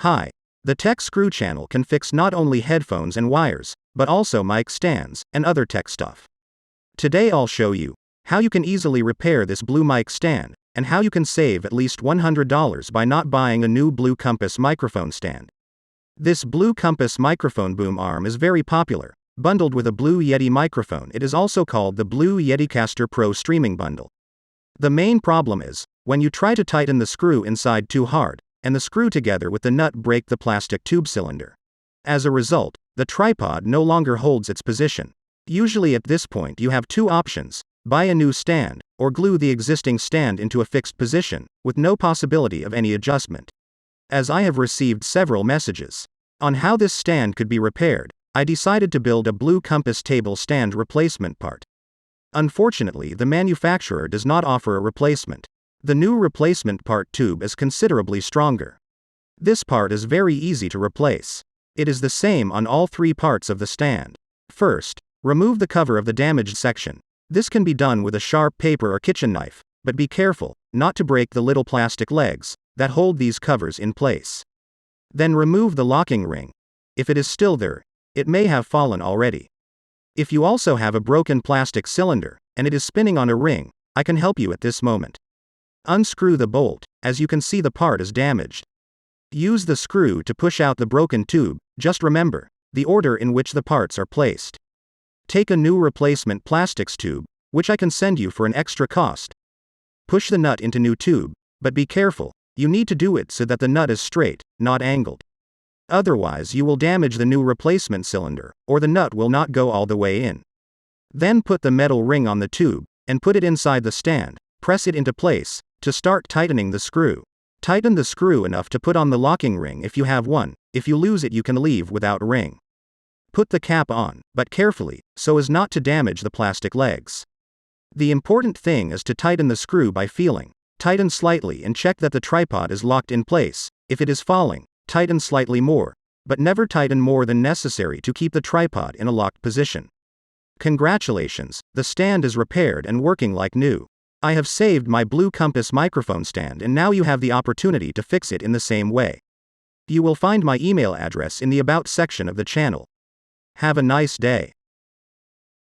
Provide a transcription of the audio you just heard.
Hi. The Tech Screw channel can fix not only headphones and wires, but also mic stands and other tech stuff. Today I'll show you how you can easily repair this Blue mic stand, and how you can save at least $100 by not buying a new Blue Compass microphone stand. This Blue Compass microphone boom arm is very popular. Bundled with a Blue Yeti microphone, it is also called the Blue Yeticaster Pro Streaming Bundle. The main problem is, when you try to tighten the screw inside too hard, and the screw together with the nut break the plastic tube cylinder. As a result, the tripod no longer holds its position. Usually at this point you have two options: buy a new stand, or glue the existing stand into a fixed position, with no possibility of any adjustment. As I have received several messages on how this stand could be repaired, I decided to build a Blue Compass table stand replacement part. Unfortunately, the manufacturer does not offer a replacement. The new replacement part tube is considerably stronger. This part is very easy to replace. It is the same on all three parts of the stand. First, remove the cover of the damaged section. This can be done with a sharp paper or kitchen knife, but be careful not to break the little plastic legs that hold these covers in place. Then remove the locking ring. If it is still there, it may have fallen already. If you also have a broken plastic cylinder, and it is spinning on a ring, I can help you at this moment. Unscrew the bolt. As you can see, the part is damaged. Use the screw to push out the broken tube. Just remember the order in which the parts are placed. Take a new replacement plastics tube, which I can send you for an extra cost. Push the nut into new tube, but be careful. You need to do it so that the nut is straight, not angled. Otherwise you will damage the new replacement cylinder, or the nut will not go all the way in. Then put the metal ring on the tube, and put it inside the stand. Press it into place to start tightening the screw. Tighten the screw enough to put on the locking ring if you have one. If you lose it, you can leave without ring. Put the cap on, but carefully, so as not to damage the plastic legs. The important thing is to tighten the screw by feeling. Tighten slightly and check that the tripod is locked in place. If it is falling, tighten slightly more, but never tighten more than necessary to keep the tripod in a locked position. Congratulations, the stand is repaired and working like new. I have saved my Blue Compass microphone stand, and now you have the opportunity to fix it in the same way. You will find my email address in the About section of the channel. Have a nice day.